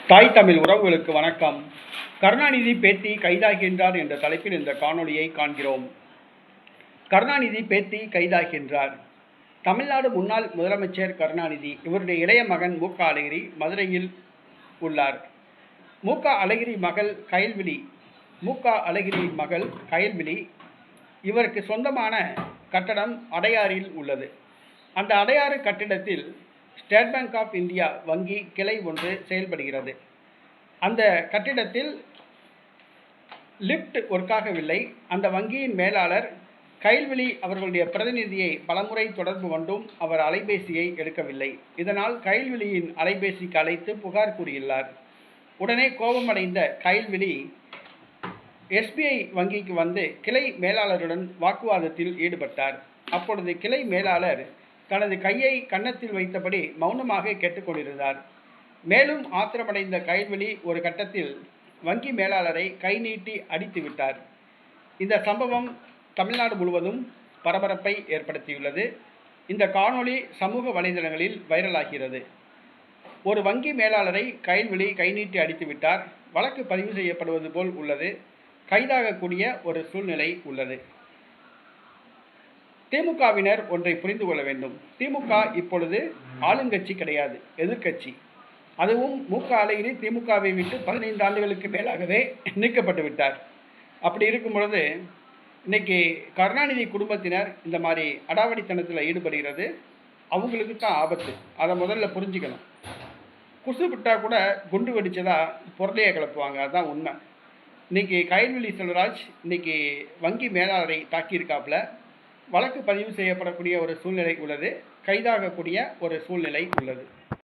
தாய் தமிழ் உறவுகளுக்கு வணக்கம். கருணாநிதி பேத்தி கைதாகின்றார் என்ற தலைப்பில் இந்த காணொளியை காண்கிறோம். கருணாநிதி பேத்தி கைதாகின்றார். தமிழ்நாடு முன்னாள் முதலமைச்சர் கருணாநிதி, இவருடைய இளைய மகன் மு க அழகிரி மதுரையில் உள்ளார். மு க அழகிரி மகள் கயல்விழி இவருக்கு சொந்தமான கட்டடம் அடையாறில் உள்ளது. அந்த அடையாறு கட்டிடத்தில் ஸ்டேட் பேங்க் ஆஃப் இந்தியா வங்கி கிளை ஒன்று செயல்படுகிறது. அந்த கட்டிடத்தில் லிஃப்ட் ஒர்க்காகவில்லை. அந்த வங்கியின் மேலாளர் கயல்விழி அவர்களுடைய பிரதிநிதியை பலமுறை தொடர்பு கொண்டும் அவர் அலைபேசியை எடுக்கவில்லை. இதனால் கயல்விழியின் அலைபேசிக்கு அழைத்து புகார் கூறியுள்ளார். உடனே கோபமடைந்த கயல்விழி SBI வங்கிக்கு வந்து கிளை மேலாளருடன் வாக்குவாதத்தில் ஈடுபட்டார். அப்பொழுது கிளை மேலாளர் தனது கையை கன்னத்தில் வைத்தபடி மௌனமாக கேட்டுக்கொண்டிருந்தார். மேலும் ஆத்திரமடைந்த கயல்விழி ஒரு கட்டத்தில் வங்கி மேலாளரை கை நீட்டி அடித்து விட்டார். இந்த சம்பவம் தமிழ்நாடு முழுவதும் பரபரப்பை ஏற்படுத்தியுள்ளது. இந்த காணொளி சமூக வலைதளங்களில் வைரலாகிறது. ஒரு வங்கி மேலாளரை கயல்விழி கை நீட்டி அடித்து விட்டார். வழக்கு பதிவு செய்யப்படுவது போல் உள்ளது. கைதாகக்கூடிய ஒரு சூழ்நிலை உள்ளது. திமுகவினர் ஒன்றை புரிந்து கொள்ள வேண்டும். திமுக இப்பொழுது ஆளுங்கட்சி கிடையாது, எதிர்கட்சி. அதுவும் மு க அழகிரி திமுகவை விட்டு 15 ஆண்டுகளுக்கு மேலாகவே நீக்கப்பட்டு விட்டார். அப்படி இருக்கும் பொழுது இன்னைக்கு கருணாநிதி குடும்பத்தினர் இந்த மாதிரி அடாவடித்தனத்தில் ஈடுபடுகிறது. அவங்களுக்கு தான் ஆபத்து. அதை முதல்ல புரிஞ்சுக்கணும். குசு விட்டா கூட குண்டு வெடிச்சதா பொருளையை கிளப்புவாங்க. அதுதான் உண்மை. இன்னைக்கு கயல்விழி செல்வராஜ் இன்னைக்கு வங்கி மேலாளரை தாக்கியிருக்காப்புல. வழக்கு பதிவு செய்யப்படக்கூடிய ஒரு சூழ்நிலை உள்ளது. கைதாகக்கூடிய ஒரு சூழ்நிலை உள்ளது.